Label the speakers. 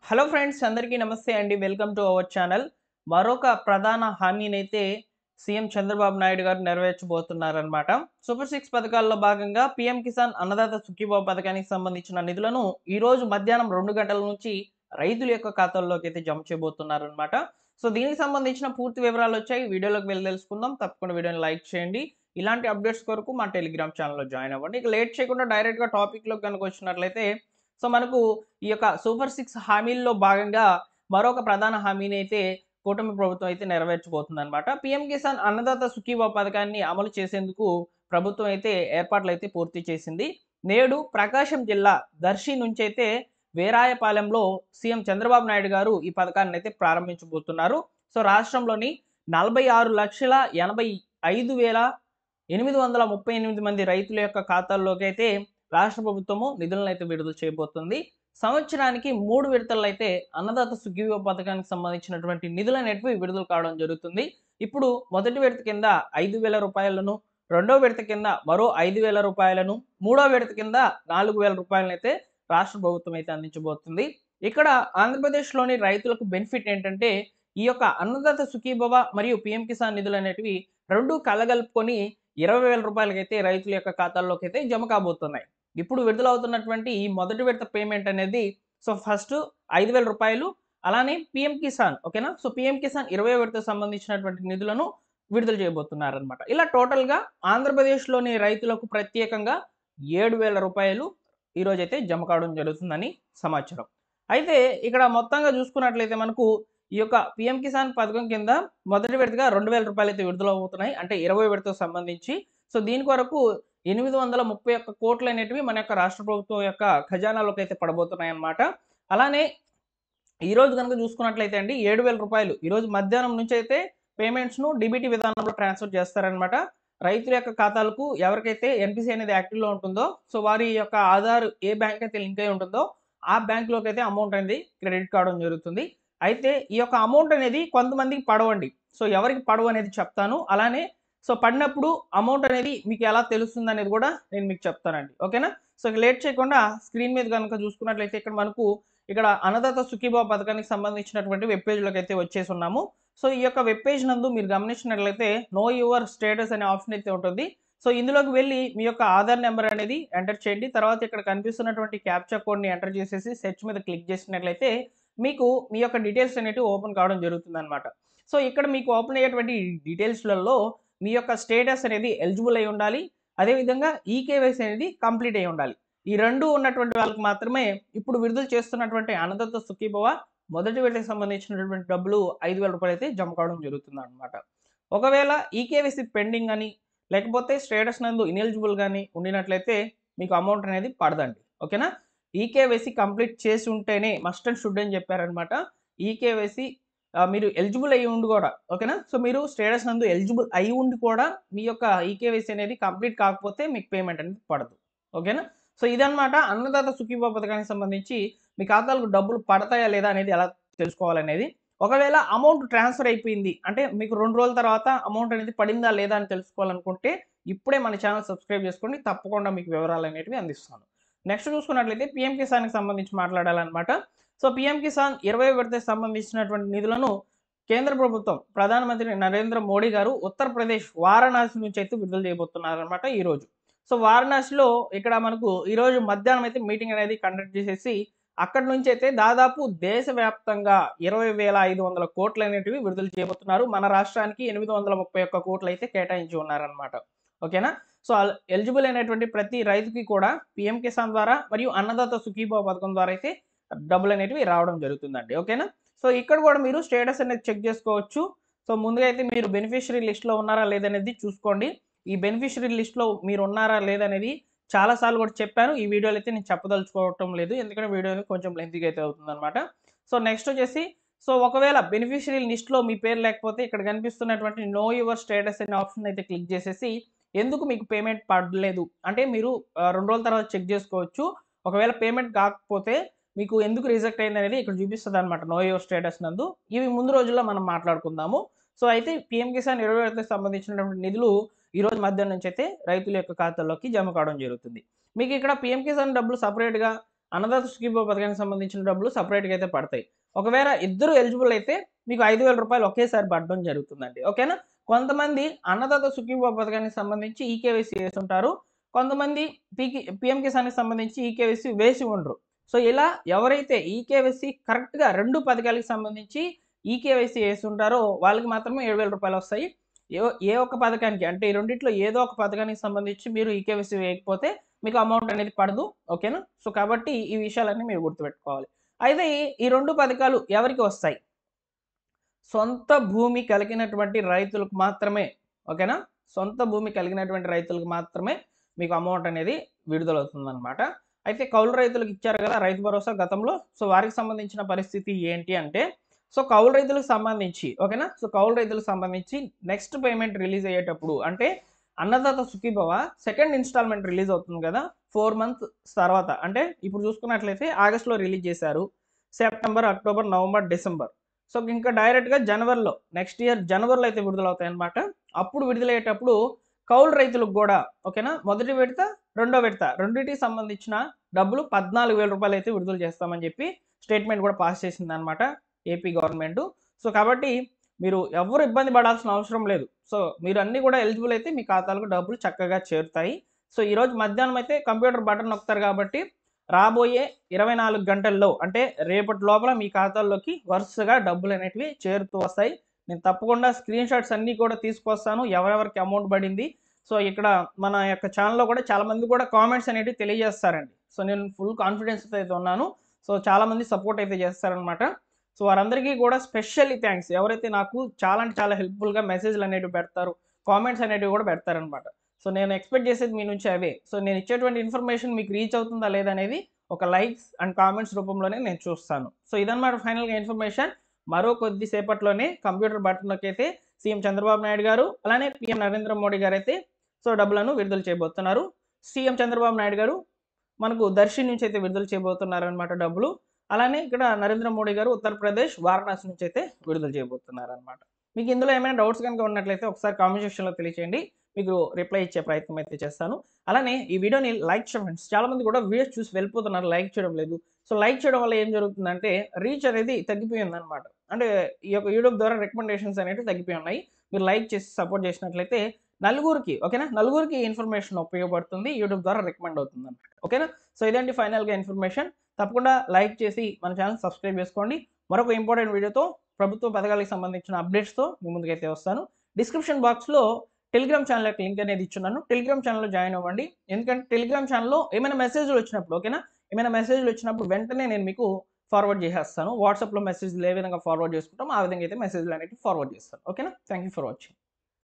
Speaker 1: Hello friends అందరికీ నమస్తే అండి. Welcome to our channel. మరొక ప్రధాన హామీనైతే సీఎం చంద్రబాబు నాయుడు గారు నెరవేర్చబోతున్నారనమాట. సూపర్ సిక్స్ పథకాల్లో భాగంగా పీఎం కిసాన్ అన్నదాత సుఖీభవ పథకానికి సంబంధించిన నిధులను ఈరోజు మధ్యాహ్నం 2 గంటల నుంచి రైతుల యొక్క ఖాతాల్లోకి అయితే జమ చేయబోతున్నారనమాట. సో దీనికి సంబంధించిన పూర్తి వివరాలు వచ్చాయి. వీడియోలోకి వెళ్ళి తెలుసుకుందాం. తప్పకుండా వీడియోని లైక్ చేయండి. ఇలాంటి అప్డేట్స్ కొరకు మా టెలిగ్రామ్ ఛానల్‌లో జాయిన్ అవ్వండి. ఇక లేట్ చేయకుండా డైరెక్ట్‌గా టాపిక్‌లోకి గనుక వచ్చినట్లయితే సో మనకు ఈ యొక్క సూపర్ సిక్స్ హామీల్లో భాగంగా మరొక ప్రధాన హామీని అయితే కూటమి ప్రభుత్వం అయితే నెరవేర్చబోతుందన్నమాట. పీఎం కిసాన్ అన్నదాత సుఖీభవ పథకాన్ని అమలు చేసేందుకు ప్రభుత్వం అయితే ఏర్పాట్లు అయితే పూర్తి చేసింది. నేడు ప్రకాశం జిల్లా దర్శి నుంచి అయితే వేరాయపాలెంలో సీఎం చంద్రబాబు నాయుడు గారు ఈ పథకాన్ని అయితే ప్రారంభించబోతున్నారు. సో రాష్ట్రంలోని 46,85,838 మంది రైతుల యొక్క ఖాతాల్లోకి అయితే రాష్ట్ర ప్రభుత్వము నిధులను అయితే విడుదల చేయబోతుంది. సంవత్సరానికి 3 విడతల్లో అయితే అన్నదాత సుఖీభవ పథకానికి సంబంధించినటువంటి నిధులు అనేటివి విడుదల కావడం జరుగుతుంది. ఇప్పుడు మొదటి విడత కింద రూ. 5,000, రెండో విడత కింద మరో రూ. 5,000, మూడో విడత కింద రూ. 4,000 అయితే రాష్ట్ర ప్రభుత్వం అయితే అందించబోతుంది. ఇక్కడ ఆంధ్రప్రదేశ్‌లోని రైతులకు బెనిఫిట్ ఏంటంటే ఈ యొక్క అన్నదాత సుఖీభవ మరియు పీఎం కిసాన్ నిధులు అనేటివి 2 కలగలుపుకొని రూ. 20,000 అయితే రైతుల యొక్క ఖాతాల్లోకి అయితే జమ కాబోతున్నాయి. ఇప్పుడు విడుదలవుతున్నటువంటి ఈ మొదటి విడత పేమెంట్ అనేది సో ఫస్ట్ రూ. 5,000 అలానే పీఎం కిసాన్ ఓకేనా. సో పీఎం కిసాన్ 20 విడతకు సంబంధించినటువంటి నిధులను విడుదల చేయబోతున్నారనమాట. ఇలా టోటల్‌గా ఆంధ్రప్రదేశ్‌లోని రైతులకు ప్రత్యేకంగా రూ. 7,000 ఈరోజైతే జమ కావడం జరుగుతుందని సమాచారం. అయితే ఇక్కడ మొత్తంగా చూసుకున్నట్లయితే మనకు ఈ యొక్క పీఎం కిసాన్ పథకం కింద మొదటి విడతగా రూ. 2,000 అయితే విడుదలవుతున్నాయి. అంటే 20 విడతకు సంబంధించి. సో దీని కొరకు 831 కోట్లు అనేటివి మన యొక్క రాష్ట్ర ప్రభుత్వం యొక్క ఖజానాలోకి అయితే పడబోతున్నాయన్నమాట. అలానే ఈరోజు గనుక చూసుకున్నట్లయితే అండి రూ. 7,000 ఈరోజు మధ్యాహ్నం నుంచి అయితే పేమెంట్స్‌ను డీబీటీ విధానంలో ట్రాన్స్‌ఫర్ చేస్తారనమాట. రైతుల యొక్క ఖాతాలకు ఎవరికైతే ఎన్‌పీసీ అనేది యాక్టివ్‌లో ఉంటుందో సో వారి యొక్క ఆధార్ ఏ బ్యాంక్ అయితే లింక్ అయి ఉంటుందో ఆ బ్యాంక్‌లోకి అయితే అమౌంట్ అనేది క్రెడిట్ కావడం జరుగుతుంది. అయితే ఈ యొక్క అమౌంట్ అనేది కొంతమందికి పడవండి. సో ఎవరికి పడవు అనేది చెప్తాను. అలానే సో పడినప్పుడు అమౌంట్ అనేది మీకు ఎలా తెలుస్తుందనేది కూడా నేను మీకు చెప్తానండి. ఓకేనా? సో ఇక లేట్ చేయకుండా స్క్రీన్ మీద గనుక చూసుకున్నట్లయితే ఇక్కడ మనకు ఇక్కడ అన్నదాత సుఖీభవ పథకానికి సంబంధించినటువంటి వెబ్ పేజ్‌లోకి అయితే వచ్చేసున్నాము. సో ఈ యొక్క వెబ్ పేజ్ నందు మీరు గమనించినట్లయితే నో యువర్ స్టేటస్ అనే ఆప్షన్ అయితే ఉంటుంది. సో ఇందులోకి వెళ్లి మీ యొక్క ఆధార్ నంబర్ అనేది ఎంటర్ చేయండి. తర్వాత ఇక్కడ కనిపిస్తున్నటువంటి క్యాప్చా కోడ్‌ని ఎంటర్ చేసేసి సెర్చ్ మీద క్లిక్ చేసినట్లయితే మీకు మీ యొక్క డీటెయిల్స్ అనేటివి ఓపెన్ కావడం జరుగుతుందన్నమాట. సో ఇక్కడ మీకు ఓపెన్ అయ్యేటువంటి డీటెయిల్స్‌లలో మీ యొక్క స్టేటస్ అనేది ఎలిజిబుల్ అయి ఉండాలి. అదేవిధంగా ఈకేవైసీ అనేది కంప్లీట్ అయి ఉండాలి. ఈ 2 ఉన్నటువంటి వాళ్ళకి మాత్రమే ఇప్పుడు విడుదల చేస్తున్నటువంటి అన్నదాత సుఖీభవ మొదటి విడతకు సంబంధించినటువంటి డబ్బులు రూ. 5,000 అయితే జమ కావడం జరుగుతుందన్నమాట. ఒకవేళ ఈకేవైసీ పెండింగ్ అని లేకపోతే స్టేటస్ నందు ఇనెలిజిబుల్ గాని ఉండినట్లయితే మీకు అమౌంట్ అనేది పడదండి. ఓకేనా? ఈకేవైసీ కంప్లీట్ చేసి ఉంటేనే మస్ట్ అండ్ షుడ్ అని చెప్పారనమాట. ఈకేవైసీ మీరు ఎలిజిబుల్ అయ్యి ఉండి కూడా ఓకేనా. సో మీరు స్టేటస్ నందు ఎలిజిబుల్ అయ్యి ఉండి కూడా మీ యొక్క ఈకేవైసీ అనేది కంప్లీట్ కాకపోతే మీకు పేమెంట్ అనేది పడదు. ఓకేనా. సో ఇదన్నమాట అన్నదాత సుఖీభవ పథకానికి సంబంధించి మీ ఖాతాలకు డబ్బులు పడతాయా లేదా అనేది ఎలా తెలుసుకోవాలనేది. ఒకవేళ అమౌంట్ ట్రాన్స్ఫర్ అయిపోయింది అంటే మీకు 2 రోజుల తర్వాత అమౌంట్ అనేది పడిందా లేదా అని తెలుసుకోవాలనుకుంటే ఇప్పుడే మన ఛానల్ సబ్స్క్రైబ్ చేసుకోండి. తప్పకుండా మీకు వివరాలు అనేటివి అందిస్తాను. నెక్స్ట్ చూసుకున్నట్లయితే పీఎం కిసాన్‌కి సంబంధించి మాట్లాడాలన్నమాట. సో పీఎం కిసాన్ 20 విడతకు సంబంధించినటువంటి నిధులను కేంద్ర ప్రభుత్వం ప్రధానమంత్రి నరేంద్ర మోడీ గారు ఉత్తరప్రదేశ్ వారణాసి నుంచి అయితే విడుదల చేయబోతున్నారన్నమాట ఈరోజు. సో వారణాసిలో ఇక్కడ మనకు ఈరోజు మధ్యాహ్నం అయితే మీటింగ్ అనేది కండక్ట్ చేసేసి అక్కడి నుంచి అయితే దాదాపు దేశవ్యాప్తంగా 20,500 కోట్లు అనేటివి విడుదల చేయబోతున్నారు. మన రాష్ట్రానికి 831 కోట్లు అయితే కేటాయించి ఉన్నారన్నమాట. ఓకేనా. సో ఎలిజిబుల్ అయినటువంటి ప్రతి రైతుకి కూడా పీఎం కిసాన్ ద్వారా మరియు అన్నదాత సుఖీభవ పథకం ద్వారా అయితే డబ్బులు అనేటివి రావడం జరుగుతుందండి. ఓకేనా. సో ఇక్కడ కూడా మీరు స్టేటస్ అనేది చెక్ చేసుకోవచ్చు. సో ముందుగా అయితే మీరు బెనిఫిషియరీ లిస్ట్‌లో ఉన్నారా లేదనేది చూసుకోండి. ఈ బెనిఫిషియరీ లిస్ట్‌లో మీరు ఉన్నారా లేదనేది చాలా సార్లు కూడా చెప్పాను. ఈ వీడియోలో అయితే నేను చెప్పదలుచుకోవటం లేదు. ఎందుకంటే వీడియో కొంచెం లెంతీగా అయితే అవుతుందన్నమాట. సో నెక్స్ట్ వచ్చేసి సో ఒకవేళ బెనిఫిషియరీ లిస్ట్‌లో మీ పేరు లేకపోతే ఇక్కడ కనిపిస్తున్నటువంటి నో యువర్ స్టేటస్ అనే ఆప్షన్ అయితే క్లిక్ చేసేసి ఎందుకు మీకు పేమెంట్ పడలేదు అంటే మీరు 2 రోజుల తర్వాత చెక్ చేసుకోవచ్చు. ఒకవేళ పేమెంట్ కాకపోతే మీకు ఎందుకు రిజెక్ట్ అయిందనేది ఇక్కడ చూపిస్తదనమాట నో యువర్ స్టేటస్ నందు. ఇవి ముందు రోజుల్లో మనం మాట్లాడుకుందాము. సో అయితే పీఎం కిసాన్ 20 విడతకు సంబంధించినటువంటి నిధులు ఈరోజు మధ్యాహ్నం నుంచి అయితే రైతుల యొక్క ఖాతాల్లోకి జమ కావడం జరుగుతుంది. మీకు ఇక్కడ పీఎం కిసాన్ డబ్బులు సెపరేట్‌గా అన్నదాత సుఖీభవ పథకానికి సంబంధించిన డబ్బులు సెపరేట్‌గా అయితే పడతాయి. ఒకవేళ ఇద్దరు ఎలిజిబుల్ అయితే మీకు రూ. 5,000 ఒకేసారి పడడం జరుగుతుందండి. ఓకేనా? కొంతమంది అన్నదాత సుఖీభవ పథకానికి సంబంధించి ఈకేవైసీ చేసుంటారు. కొంతమంది పీఎం కిసాన్‌కి సంబంధించి ఈకేవైసీ వేసి ఉండరు. సో, ఇలా ఎవరైతే ఈకేవైసీ కరెక్ట్‌గా 2 పథకాలకు సంబంధించి ఈకేవైసీ యేసుంటారో వాళ్ళకి మాత్రమే రూ. 7,000 వస్తాయి. ఏ ఒక్క పథకానికి అంటే ఈ రెండిట్లో ఏదో ఒక పథకానికి సంబంధించి మీరు ఈకేవైసీ వేయకపోతే మీకు అమౌంట్ అనేది పడదు. ఓకేనా? సో, కాబట్టి ఈ విషయాలన్నీ మీరు గుర్తుపెట్టుకోవాలి. అయితే ఈ 2 పథకాలు ఎవరికి వస్తాయి? సొంత భూమి కలిగినటువంటి రైతులకు మాత్రమే. ఓకేనా? సొంత భూమి కలిగినటువంటి రైతులకు మాత్రమే మీకు అమౌంట్ అనేది విడుదలవుతుందనమాట. అయితే కౌలు రైతులకు ఇచ్చారు కదా! రైతు భరోసా గతంలో. సో, వారికి సంబంధించిన పరిస్థితి ఏంటి అంటే, సో, కౌలు రైతులకు సంబంధించి ఓకేనా? సో, కౌలు రైతులకు సంబంధించి నెక్స్ట్ పేమెంట్ రిలీజ్ అయ్యేటప్పుడు అంటే Annadata Sukhibhava second instalment release అవుతుంది కదా! 4 మంత్స్ తర్వాత అంటే ఇప్పుడు చూసుకున్నట్లయితే ఆగస్ట్‌లో రిలీజ్ చేశారు. September, October, November, December. So, ఇంకా డైరెక్ట్‌గా జనవరిలో నెక్స్ట్ ఇయర్ జనవరిలో అయితే విడుదలవుతాయన్నమాట. అప్పుడు విడుదలయ్యేటప్పుడు కౌలు రైతులకు గూడా ఓకేనా? మొదటి విడత, రెండో విడత రెండిటికి సంబంధించిన డబ్బులు రూ. 14,000 అయితే విడుదల చేస్తామని చెప్పి స్టేట్‌మెంట్ కూడా పాస్ చేసిందన్నమాట ఏపీ గవర్నమెంటు. సో, కాబట్టి మీరు ఎవ్వరు ఇబ్బంది పడాల్సిన అవసరం లేదు. సో, మీరు అన్నీ కూడా ఎలిజిబుల్ అయితే మీ ఖాతాలకు డబ్బులు చక్కగా చేరుతాయి. సో, ఈరోజు మధ్యాహ్నం అయితే కంప్యూటర్ బటన్ నొక్కుతారు కాబట్టి రాబోయే 24 గంటల్లో అంటే రేపటి లోపల మీ ఖాతాల్లోకి వరుసగా డబ్బులనేటివి చేరుతూ వస్తాయి. నేను తప్పకుండా స్క్రీన్ షాట్స్ అన్నీ కూడా తీసుకొస్తాను. ఎవరెవరికి అమౌంట్ పడింది. సో, ఇక్కడ మన యొక్క ఛానెల్‌లో కూడా చాలామంది కూడా కామెంట్స్ అనేటివి తెలియజేస్తారండి. సో, నేను ఫుల్ కాన్ఫిడెన్స్‌తో అయితే ఉన్నాను. సో, చాలామంది సపోర్ట్ అయితే చేస్తారనమాట. సో, వారందరికీ కూడా స్పెషల్లీ థాంక్స్. ఎవరైతే నాకు చాలా అంటే చాలా హెల్ప్‌ఫుల్‌గా మెసేజ్‌లనేటివి పెడతారు. కామెంట్స్ అనేటివి కూడా పెడతారనమాట. సో, నేను ఎక్స్‌పెక్ట్ చేసేది మీ నుంచి అవే. సో, నేను ఇచ్చేటువంటి ఇన్ఫర్మేషన్ మీకు రీచ్ అవుతుందా లేదా అనేది ఒక లైక్స్ అండ్ కామెంట్స్ రూపంలోనే నేను చూస్తాను. సో, ఇదన్నమాట ఫైనల్‌గా ఇన్ఫర్మేషన్. మరో కొద్ది సేపట్లోనే కంప్యూటర్ బటన్ నొక్కైతే సీఎం చంద్రబాబు నాయుడు గారు, అలానే పీఎం నరేంద్ర మోడీ గారైతే సో, డబ్బులను విడుదల చేయబోతున్నారు. సీఎం చంద్రబాబు నాయుడు గారు మనకు దర్శి నుంచి అయితే విడుదల చేయబోతున్నారనమాట డబ్బులు. అలానే ఇక్కడ నరేంద్ర మోడీ గారు ఉత్తరప్రదేశ్, వారణాసి నుంచి అయితే విడుదల చేయబోతున్నారనమాట. మీకు ఇందులో ఏమైనా డౌట్స్ గనుక ఉన్నట్లయితే ఒకసారి కామెంట్ సెక్షన్‌లో తెలియచేయండి. మీకు రిప్లై ఇచ్చే ప్రయత్నం అయితే చేస్తాను. అలానే ఈ వీడియోని లైక్ చేయండి ఫ్రెండ్స్. చాలామంది కూడా వీడియోస్ చూసి వెళ్ళిపోతున్నారు. లైక్ చేయడం లేదు. సో, లైక్ చేయడం వల్ల ఏం జరుగుతుందంటే రీచ్ అనేది తగ్గిపోయిందనమాట. అంటే ఈ యొక్క యూట్యూబ్ ద్వారా రికమెండేషన్స్ అనేటివి తగ్గిపోయి ఉన్నాయి. మీరు లైక్ చేసి సపోర్ట్ చేసినట్లయితే నలుగురికి ఓకేనా? నలుగురికి ఇన్ఫర్మేషన్ ఉపయోగపడుతుంది. యూట్యూబ్ ద్వారా రికమెండ్ అవుతుందనమాట. ఓకేనా? సో, ఇదండి ఫైనల్‌గా ఇన్ఫర్మేషన్. తప్పకుండా లైక్ చేసి మన ఛానెల్ సబ్స్క్రైబ్ చేసుకోండి. మరొక ఇంపార్టెంట్ వీడియోతో ప్రభుత్వ పథకాలకు సంబంధించిన అప్డేట్స్‌తో మీ ముందుకైతే వస్తాను. డిస్క్రిప్షన్ బాక్స్‌లో టెలిగ్రామ్ ఛానల్ యొక్క లింక్ అనేది ఇచ్చున్నాను. టెలిగ్రామ్ ఛానెల్‌లో జాయిన్ అవ్వండి. ఎందుకంటే టెలిగ్రామ్ ఛానెల్‌లో ఏమైనా మెసేజ్‌లు వచ్చినప్పుడు ఓకేనా? ఏమైనా మెసేజ్‌లు వచ్చినప్పుడు వెంటనే నేను మీకు ఫార్వర్డ్ చేసేస్తాను. వాట్సాప్‌లో మెసేజ్‌లు ఏ విధంగా ఫార్వర్డ్ చేసుకుంటామో ఆ విధంగా అయితే మెసేజ్‌లు అనేటివి ఫార్వర్డ్ చేస్తాను. ఓకేనా? Thank you for watching.